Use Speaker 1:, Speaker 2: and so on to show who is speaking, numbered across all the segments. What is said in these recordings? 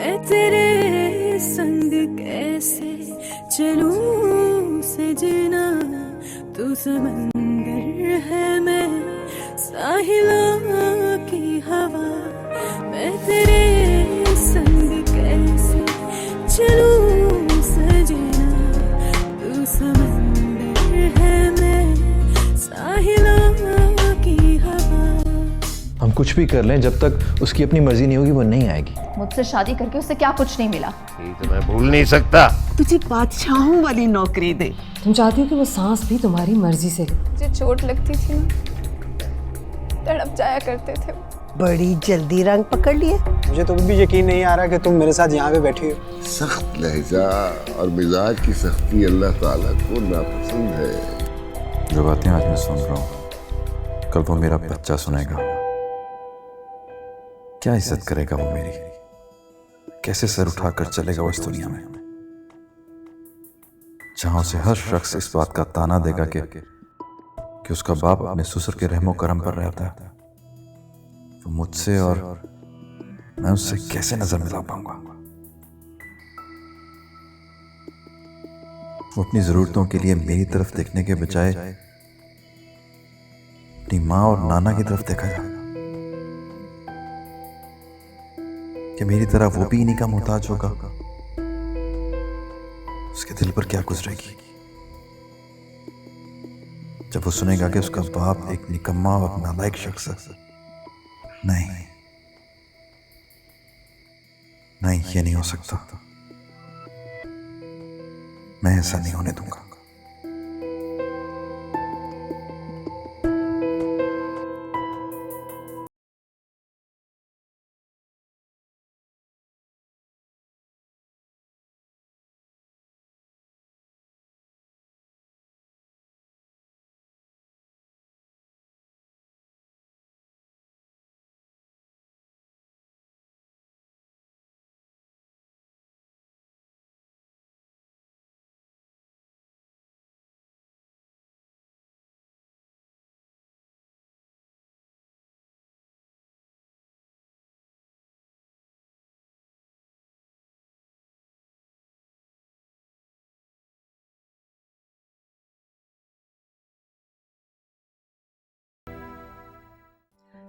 Speaker 1: मैं तेरे संग कैसे चलूं सजना, तू समंदर है मैं साहिलों की हवा, मैं तेरे संग कैसे चलूं सजना, तू समंदर है मैं साहिलों की हवा।
Speaker 2: हम कुछ भी कर लें, जब तक उसकी अपनी मर्जी नहीं होगी वो नहीं आएगी।
Speaker 3: मुझसे शादी करके उसे क्या कुछ नहीं मिला।
Speaker 4: ये तो मैं भूल नहीं सकता।
Speaker 5: तुझे बादशाहों वाली नौकरी दे।
Speaker 6: तुम चाहती हो कि वो सांस भी तुम्हारी मर्जी से ले।
Speaker 1: मुझे चोट लगती थी ना, तड़प जाया करते थे।
Speaker 5: बड़ी जल्दी रंग पकड़ लिए।
Speaker 7: मुझे तो भी यकीन नहीं आ रहा कि तुम मेरे साथ यहाँ पे बैठी हो।
Speaker 8: सख्त लहजा और मिजाज की सख्ती अल्लाह ताला को नापसंद है।
Speaker 9: जो बातें आज मैं सुन रहा हूँ, कल वो मेरा बच्चा सुनेगा। क्या इज्जत करेगा वो मेरी, कैसे सर उठाकर चलेगा वो इस दुनिया में, जहां उसे हर शख्स इस बात का ताना देगा कि उसका बाप अपने ससुर के रहमो करम पर रहता है। वो मुझसे और मैं उससे कैसे नजर मिला पाऊंगा। वो अपनी जरूरतों के लिए मेरी तरफ देखने के बजाय अपनी माँ और नाना की तरफ देखा जाएगा कि मेरी तरह वो भी इन्हीं का मोहताज होगा। उसके दिल पर क्या गुजरेगी जब वो सुनेगा कि उसका बाप एक निकम्मा और नालायक शख्स है। नहीं नहीं, ये नहीं हो सकता। मैं ऐसा नहीं होने दूंगा।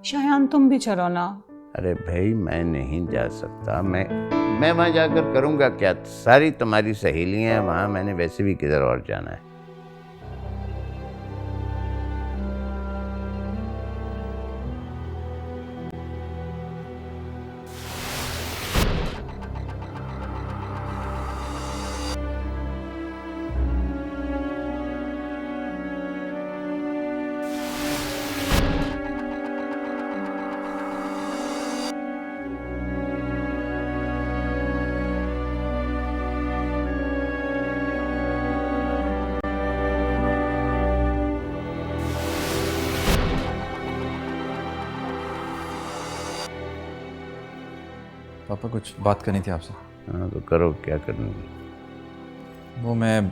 Speaker 10: शायान तुम भी चलो ना।
Speaker 4: अरे भाई मैं नहीं जा सकता। मैं वहां जाकर करूंगा क्या? सारी तुम्हारी सहेलियां हैं वहां, मैंने वैसे भी किधर और जाना है।
Speaker 9: पापा कुछ बात करनी थी आपसे।
Speaker 4: हाँ तो करो, क्या करनी है?
Speaker 9: वो मैं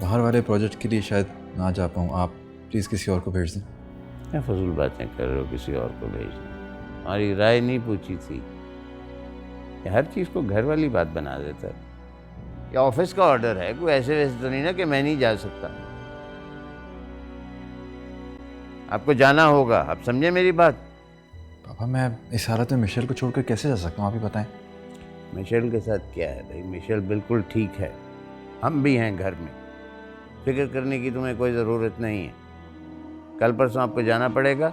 Speaker 9: बाहर वाले प्रोजेक्ट के लिए शायद ना जा पाऊँ। आप प्लीज़ किसी और को भेज दें।
Speaker 4: क्या फजूल बातें कर रहे हो? किसी और को भेज दें? हमारी राय नहीं पूछी थी। ये हर चीज़ को घर वाली बात बना देता है। ये ऑफिस का ऑर्डर है, कोई ऐसे वैसे तो नहीं ना कि मैं नहीं जा सकता। आपको जाना होगा, आप समझे मेरी बात?
Speaker 9: पापा मैं इस हालत में मिशेल को छोड़कर कैसे जा सकता हूँ, आप ही बताएं।
Speaker 4: मिशेल के साथ क्या है भाई? मिशेल बिल्कुल ठीक है, हम भी हैं घर में। फिक्र करने की तुम्हें कोई ज़रूरत नहीं है। कल परसों आपको जाना पड़ेगा।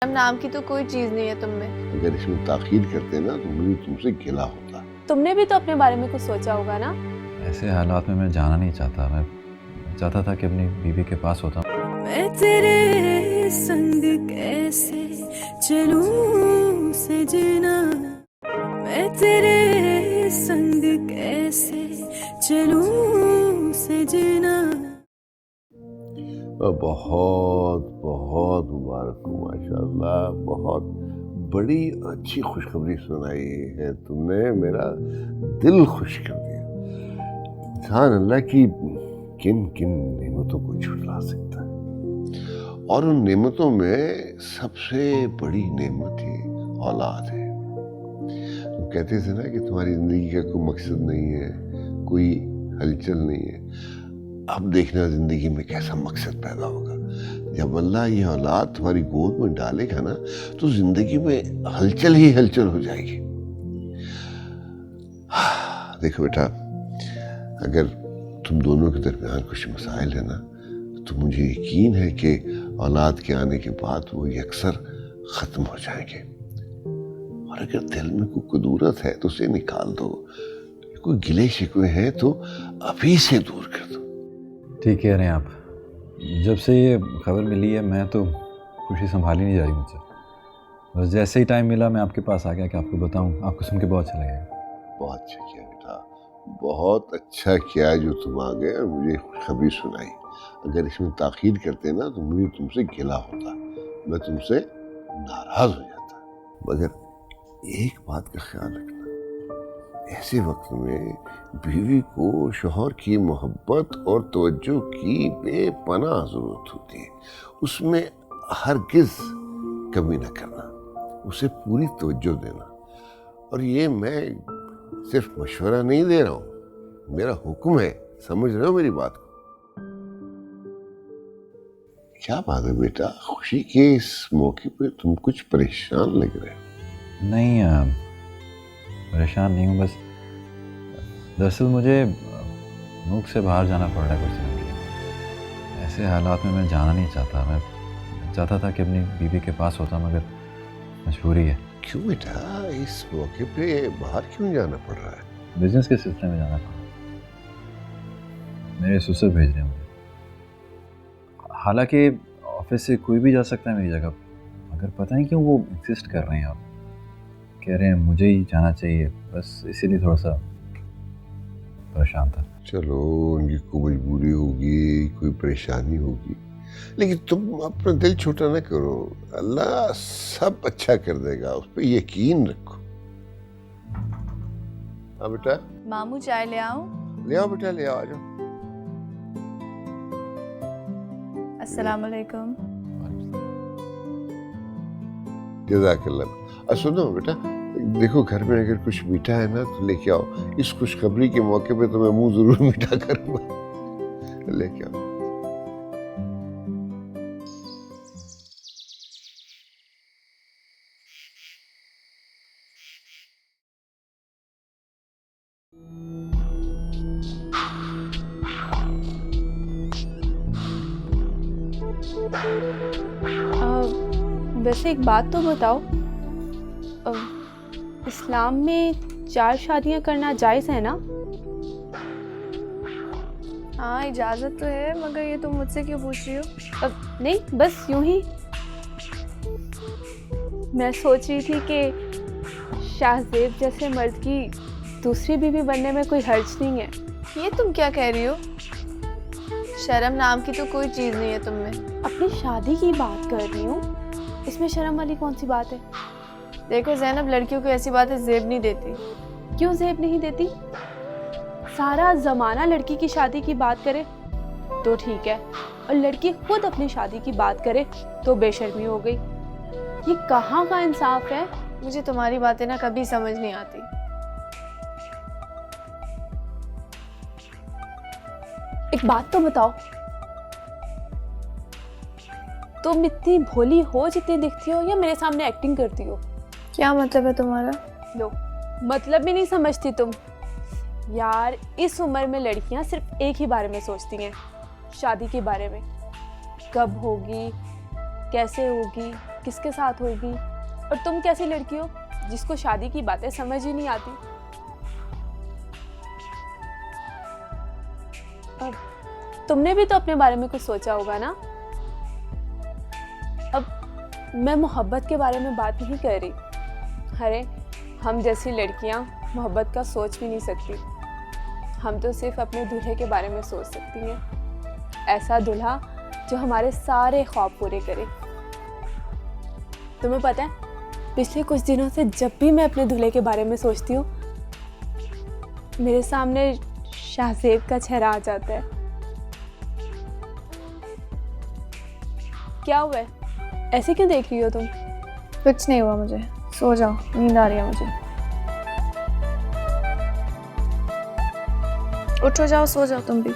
Speaker 1: नाम की तो कोई चीज नहीं है तुम में।
Speaker 8: अगर इसमें ताखीर करते ना तो मुझे तुमसे गिला होता।
Speaker 1: तुमने भी तो अपने बारे में कुछ सोचा होगा ना।
Speaker 9: ऐसे हालात में मैं जाना नहीं चाहता। मैं चाहता था कि अपनी बीवी के पास होता।
Speaker 11: मैं तेरे संग कैसे चलूं सजना, मैं तेरे संग कैसे चलूं सजना।
Speaker 8: बहुत बहुत मुबारक हो माशाल्लाह, बहुत बड़ी अच्छी खुशखबरी सुनाई है तुमने, मेरा दिल खुश कर दिया। इंसान अल्लाह की किन किन नेमतों को छुटला सकता है, और उन नेमतों में सबसे बड़ी नेमत ही औलाद है। तुम कहते थे ना कि तुम्हारी जिंदगी का कोई मकसद नहीं है, कोई हलचल नहीं है। अब देखना जिंदगी में कैसा मकसद पैदा होगा। जब अल्लाह ये औलाद तुम्हारी गोद में डालेगा ना तो जिंदगी में हलचल ही हलचल हो जाएगी। देखो बेटा, अगर तुम दोनों के दरमियान कुछ मसाइल है ना तो मुझे यकीन है कि औलाद के आने के बाद वो अक्सर ख़त्म हो जाएंगे। और अगर दिल में कोई कुदूरत है तो उसे निकाल दो, कोई गिले शिकवे हैं तो अभी से दूर कर दो।
Speaker 9: ठीक कह रहे हैं आप। जब से ये खबर मिली है मैं तो खुशी संभाली नहीं जा रही मुझसे। बस जैसे ही टाइम मिला मैं आपके पास आ गया कि आपको बताऊं। आपको सुन के बहुत अच्छा लगेगा।
Speaker 8: बहुत अच्छा किया बेटा, बहुत अच्छा किया जो तुम आ गए और मुझे खुशखबरी सुनाई। अगर इसमें ताखीर करते ना तो मुझे तुमसे गिला होता, मैं तुमसे नाराज हो जाता। मगर एक बात का ख्याल रखना, ऐसे वक्त में बीवी को शौहर की मोहब्बत और तवज्जो की बेपनाह ज़रूरत होती है। उसमें हरगिज़ कमी न करना, उसे पूरी तवज्जो देना। और ये मैं सिर्फ मशवरा नहीं दे रहा हूँ, मेरा हुक्म है। समझ रहे हो मेरी बात को? क्या बात है बेटा, खुशी के इस मौके पे तुम कुछ परेशान लग रहे हो।
Speaker 9: नहीं, परेशान नहीं हूँ। बस दरअसल मुझे मुल्क से बाहर जाना पड़ रहा है कुछ दिनों के लिए। ऐसे हालात में मैं जाना नहीं चाहता। मैं चाहता था कि अपनी बीवी के पास होता, मगर मजबूरी है।
Speaker 8: क्यों बेटा, इस मौके पे बाहर क्यों जाना पड़ रहा है?
Speaker 9: बिजनेस के सिलसिले में जाना पड़ा। मेरे ससुर भेज रहे हैं मुझे। हालांकि ऑफिस से कोई भी जा सकता है मेरी जगह, मगर पता नहीं क्यों वो इंसिस्ट कर रहे हैं और कह रहे हैं मुझे ही जाना चाहिए। बस इसीलिए थोड़ा सा परेशान था।
Speaker 8: चलो, उनकी कोई मजबूरी होगी, कोई परेशानी होगी, लेकिन तुम अपना दिल छोटा ना करो। अल्लाह सब अच्छा कर देगा, उस पर यकीन रखो। हाँ बेटा।
Speaker 1: मामू चाय ले आऊं?
Speaker 8: ले आओ बेटा, ले आओ, आ जाओ।
Speaker 1: अस्सलाम वालेकुम।
Speaker 8: जज़ाकल्लाह। सुनो बेटा, देखो घर में अगर कुछ मीठा है ना तो लेके आओ। इस खुशखबरी के मौके पे तो मैं मुंह जरूर मीठा करूंगा। लेके आओ।
Speaker 1: वैसे एक बात तो बताओ, इस्लाम में 4 शादियां करना जायज़ है ना? हाँ, इजाज़त तो है, मगर ये तुम मुझसे क्यों पूछ रही हो? नहीं, बस यूं ही। मैं सोच रही थी कि शाहज़ेब जैसे मर्द की दूसरी बीवी बनने में कोई हर्ज नहीं है। ये तुम क्या कह रही हो? शर्म नाम की तो कोई चीज़ नहीं है तुम में। अपनी शादी की बात कर रही हूँ, इसमें शर्म वाली कौन सी बात है? देखो ज़ैनब, लड़कियों को ऐसी बातें ज़ेब नहीं देती। क्यों ज़ेब नहीं देती? सारा ज़माना लड़की की शादी की बात करे तो ठीक है, और लड़की खुद अपनी शादी की बात करे तो बेशर्मी हो गई। ये कहाँ का इंसाफ है? मुझे तुम्हारी बातें ना कभी समझ नहीं आती। एक बात तो बताओ, तुम इतनी भोली हो जितनी दिखती हो या मेरे सामने एक्टिंग करती हो? क्या मतलब है तुम्हारा? लो, मतलब भी नहीं समझती तुम। यार, इस उम्र में लड़कियां सिर्फ एक ही बारे में सोचती हैं, शादी के बारे में। कब होगी, कैसे होगी, किसके साथ होगी, और तुम कैसी लड़की हो जिसको शादी की बातें समझ ही नहीं आती। और तुमने भी तो अपने बारे में कुछ सोचा होगा ना। अब मैं मोहब्बत के बारे में बात नहीं कर रही। अरे हम जैसी लड़कियां मोहब्बत का सोच भी नहीं सकती। हम तो सिर्फ अपने दूल्हे के बारे में सोच सकती हैं, ऐसा दूल्हा जो हमारे सारे ख्वाब पूरे करे। तुम्हें पता है, पिछले कुछ दिनों से जब भी मैं अपने दूल्हे के बारे में सोचती हूँ, मेरे सामने शाहजेब का चेहरा आ जाता है। क्या हुआ है, ऐसे क्यों देख रही हो तुम?
Speaker 3: कुछ नहीं हुआ मुझे, सो जाओ, नींद आ रही है मुझे। उठो, जाओ सो जाओ तुम भी।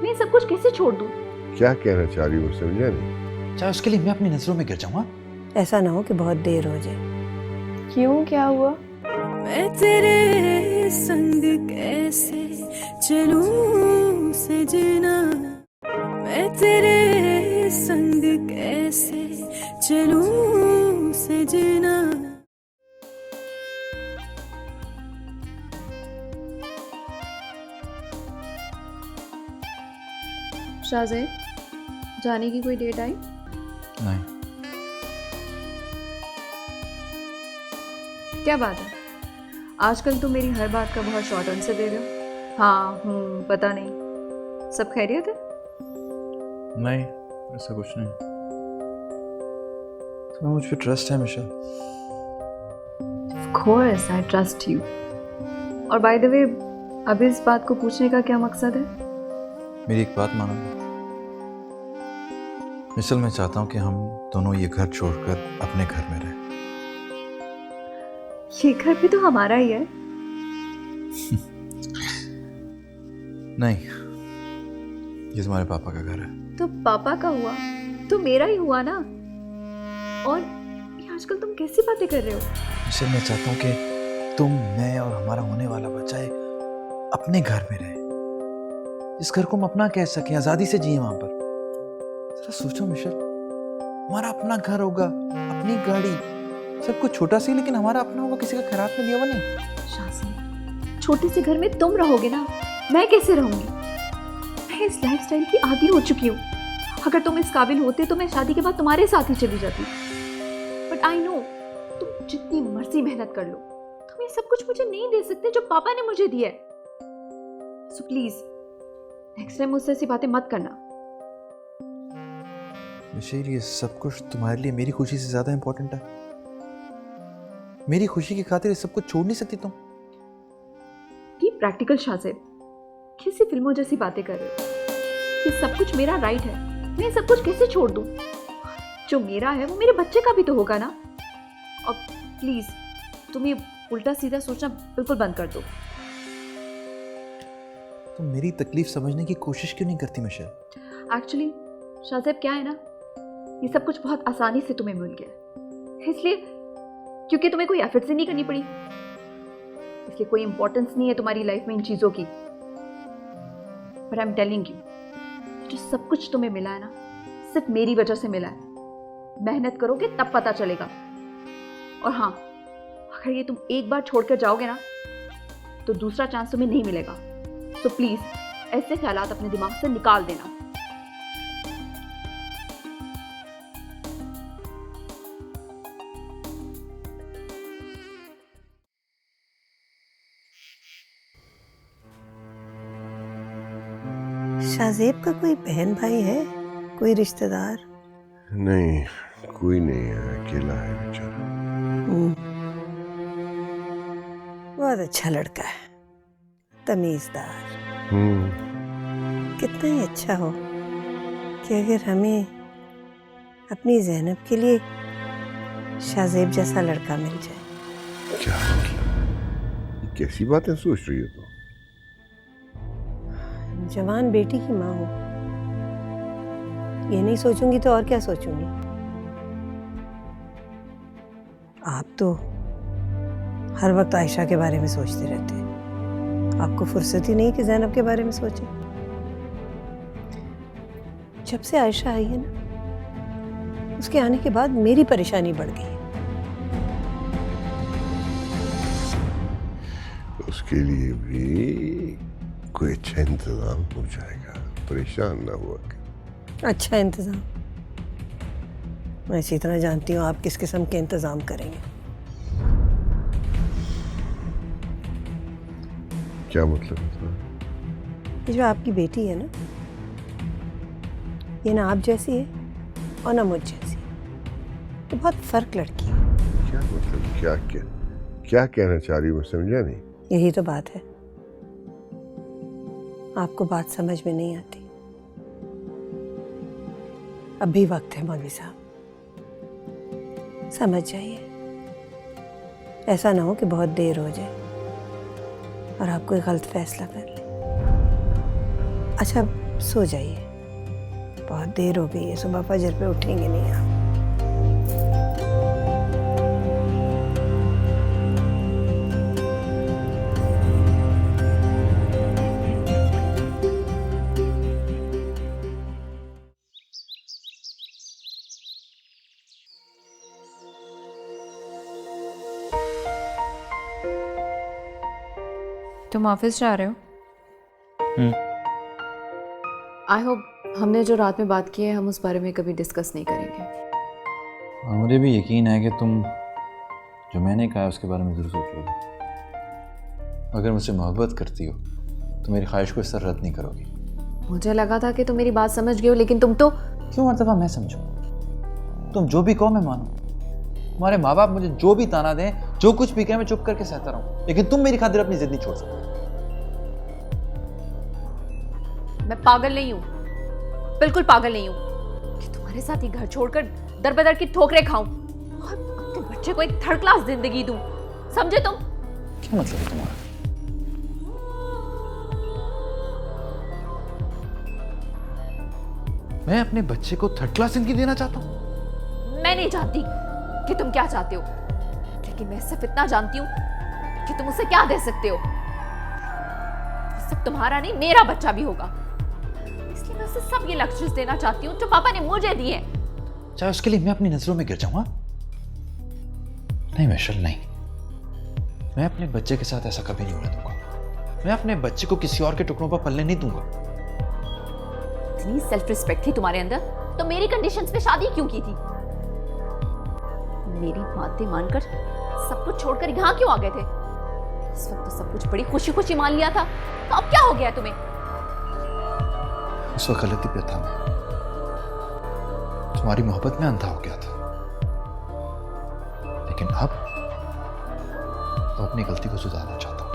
Speaker 3: मैं सब कुछ कैसे छोड़ दूं?
Speaker 8: क्या कहना चाह रही हो समझा नहीं?
Speaker 9: चाहे उसके लिए मैं अपनी नजरों में गिर जाऊँ।
Speaker 5: ऐसा ना हो कि बहुत देर हो जाए।
Speaker 3: क्यों, क्या हुआ?
Speaker 11: मैं तेरे संग कैसे चलूं सजना, मैं तेरे संग कैसे चलूं सजना।
Speaker 3: शाहजेब, जाने की कोई डेट आई?
Speaker 9: नहीं।
Speaker 3: क्या बात है, आजकल तुम मेरी हर बात का बहुत शॉर्ट आंसर दे रहे हो। हाँ, पता नहीं। सब खैरियत है?
Speaker 9: नहीं, ऐसा कुछ नहीं। तुम्हें मुझ पे ट्रस्ट है Michel?
Speaker 3: Of course, I trust you. और by the way, अब इस बात को पूछने का क्या मकसद है?
Speaker 9: मेरी एक बात मानो मिशेल, मैं चाहता हूँ कि हम दोनों ये घर छोड़कर अपने घर में रहें।
Speaker 3: ये घर भी तो हमारा ही है।
Speaker 9: नहीं, ये तुम्हारे पापा का घर है।
Speaker 3: तो पापा का हुआ तो मेरा ही हुआ ना। और ये आजकल तुम कैसी बातें कर रहे हो?
Speaker 9: मिशेल, मैं चाहता हूँ कि तुम, मैं और हमारा होने वाला बच्चा अपने घर में रहे, इस घर को हम अपना कह सकें, आज़ादी से जिए वहां पर। जरा सोचो मिशेल, हमारा अपना घर होगा, अपनी गाड़ी, सब कुछ छोटा सी लेकिन हमारा अपना होगा, किसी का खैरात में दिया हुआ नहीं।
Speaker 3: शाहजेब, छोटे से घर में तुम रहोगे ना, मैं कैसे रहूंगी? मैं इस लाइफस्टाइल की आदी हो चुकी हूँ। अगर तुम इस काबिल होते तो मैं शादी के बाद तुम्हारे साथ ही चली जाती। बट आई नो, तुम जितनी मर्जी मेहनत कर लो, तुम ये सब कुछ मुझे नहीं दे सकते जो पापा ने मुझे दिया है। सो प्लीज नेक्स्ट टाइम मुझसे ऐसी बातें मत करना।
Speaker 9: मिशेल, ये सब कुछ तुम्हारे लिए मेरी खुशी से ज्यादा इंपॉर्टेंट है। मेरी खुशी की खातिर ये सब कुछ छोड़ नहीं सकती तुम।
Speaker 3: ये प्रैक्टिकल शाहजेब, किसी फिल्मों जैसी बातें कर रहे हो। ये सब कुछ मेरा राइट है, मैं सब कुछ कैसे छोड़ दूं? जो मेरा है वो मेरे बच्चे का भी तो होगा ना। और प्लीज तुम ये उल्टा सीधा सोचना बिल्कुल बंद कर दो।
Speaker 9: तुम मेरी तकलीफ समझने की कोशिश क्यों नहीं करती मिशेल?
Speaker 3: एक्चुअली शाहजेब, क्या है ना, ये सब कुछ बहुत आसानी से तुम्हें मिल गया, इसलिए क्योंकि तुम्हें कोई एफर्ट्स ही नहीं करनी पड़ी, इसलिए कोई इंपॉर्टेंस नहीं है तुम्हारी लाइफ में इन चीजों की। But I am telling you, जो सब कुछ तुम्हें मिला है ना, सिर्फ मेरी वजह से मिला है। मेहनत करोगे तब पता चलेगा। और हाँ, अगर ये तुम एक बार छोड़कर जाओगे ना, तो दूसरा चांस तुम्हें नहीं मिलेगा। सो प्लीज ऐसे ख्यालात अपने दिमाग से निकाल देना।
Speaker 5: शाहजेब का कोई बहन भाई है, कोई रिश्तेदार?
Speaker 8: नहीं, कोई नहीं है, अकेला है बेचारा।
Speaker 5: बहुत अच्छा लड़का है, तमीजदार। कितना ही अच्छा हो कि अगर हमें अपनी ज़ैनब के लिए शाहजेब जैसा लड़का मिल जाए।
Speaker 8: क्या मतलब? ये कैसी बातें सोच रही हो तुम?
Speaker 5: जवान बेटी की माँ हूँ, ये नहीं सोचूंगी तो और क्या सोचूंगी? आप तो हर वक्त आयशा के बारे में सोचते रहते हैं। आपको फुर्सत ही नहीं कि ज़ैनब के बारे में सोचें। जब से आयशा आई है ना, उसके आने के बाद मेरी परेशानी बढ़ गई है।
Speaker 8: उसके लिए भी कोई अच्छा इंतजाम हो जाएगा, परेशान ना हुआ कर।
Speaker 5: अच्छा इंतज़ाम? मैं इसी तरह जानती हूँ आप किस किस्म के इंतज़ाम करेंगे।
Speaker 8: क्या मतलब है?
Speaker 5: ये जो आपकी बेटी है ना, ये ना आप जैसी है और ना मुझ जैसी। ये बहुत फर्क लड़की है।
Speaker 8: क्या मतलब? क्या कहना चाह रही हूँ, मैं समझा नहीं।
Speaker 5: यही तो बात है, आपको बात समझ में नहीं आती। अब भी वक्त है मौलवी साहब, समझ जाइए। ऐसा ना हो कि बहुत देर हो जाए और आप कोई गलत फैसला कर ले। अच्छा सो जाइए, बहुत देर हो गई है, सुबह फजर पे उठेंगे नहीं आप।
Speaker 3: तुम ऑफिस जा रहे हो? आई होप हमने जो रात में बात की है हम उस बारे में कभी डिस्कस नहीं करेंगे।
Speaker 9: और मुझे भी यकीन है कि तुम जो मैंने कहा उसके बारे में ज़रूर सोचोगे। अगर मुझसे मोहब्बत करती हो तो मेरी ख्वाहिश को इस तरह रद्द नहीं करोगी।
Speaker 3: मुझे लगा था कि तुम मेरी बात समझ गए हो, लेकिन तुम तो
Speaker 9: क्यों मरतबा मैं समझूं? तुम जो भी कहो मैं मानूं। तुम्हारे माँ बाप मुझे जो भी ताना दें, जो कुछ भी कहें, मैं चुप करके सहता रहूं, लेकिन तुम मेरी खातिर अपनी जिद नहीं छोड़ सकते।
Speaker 3: मैं पागल नहीं हूँ, बिल्कुल पागल नहीं हूँ कि तुम्हारे साथ ही घर छोड़कर दर बदर की ठोकरें खाऊं और अपने बच्चे को एक थर्ड क्लास जिंदगी दूं। समझे तुम?
Speaker 9: क्या मतलब है तुम्हारा? मैं अपने बच्चे को थर्ड क्लास जिंदगी देना चाहता हूँ?
Speaker 3: मैं नहीं जानती कि तुम क्या चाहते हो, लेकिन मैं सिर्फ इतना जानती हूँ कि तुम उसे क्या दे सकते हो। सब तुम्हारा नहीं, मेरा बच्चा भी होगा, इसलिए मैं उसे सब ये लक्ष्य देना चाहती हूँ जो पापा ने मुझे दिए।
Speaker 9: चाहे उसके लिए मैं अपनी नजरों में गिर जाऊंगा? नहीं मिशेल, नहीं। मैं अपने बच्चे के साथ ऐसा कभी नहीं होने दूंगा। मैं अपने बच्चे को किसी और के टुकड़ों पर पलने नहीं दूंगा।
Speaker 3: इतनी सेल्फ रिस्पेक्ट थी तुम्हारे अंदर तो मेरी कंडीशंस पे शादी क्यों की थी? मेरी बातें मानकर सब कुछ छोड़कर यहाँ क्यों आ गए थे? इस वक्त तो सब कुछ बड़ी खुशी खुशी मान लिया था, तो अब क्या हो गया तुम्हें?
Speaker 9: उस वक्त गलती पे था मैं, तुम्हारी मोहब्बत में अंधा हो गया था, लेकिन अब तो अपनी गलती को सुधारना चाहता हूँ।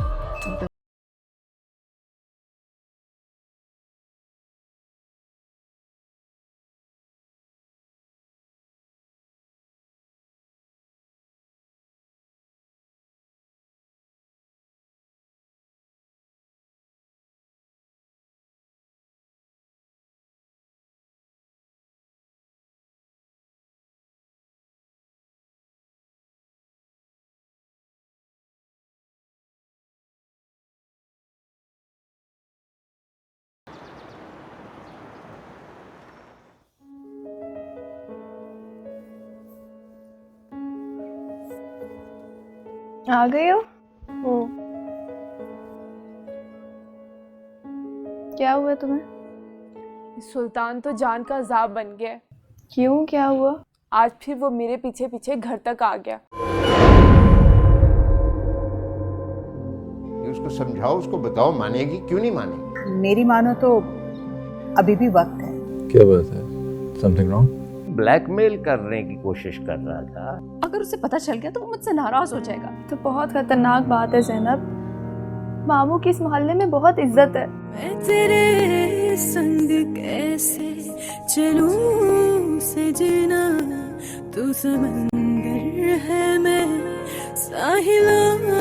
Speaker 1: आ गए हो? क्या हुआ तुम्हें?
Speaker 12: सुल्तान तो जान का अजाब बन गया है।
Speaker 1: क्यों, क्या हुआ?
Speaker 12: आज फिर वो मेरे पीछे पीछे घर तक आ गया।
Speaker 4: उसको समझाओ, उसको बताओ, मानेगी क्यों नहीं मानेगी?
Speaker 10: मेरी मानो तो अभी भी वक्त है।
Speaker 9: क्या बात है? Something wrong?
Speaker 4: ब्लैकमेल करने की कोशिश कर रहा था।
Speaker 3: अगर उसे पता चल गया तो वो मुझसे नाराज हो जाएगा।
Speaker 1: तो बहुत खतरनाक बात है ज़ैनब। मामू की इस मोहल्ले में बहुत इज्जत है।
Speaker 11: मैं तेरे संग कैसे चलूं सजना, तू समंदर है मैं साहिला।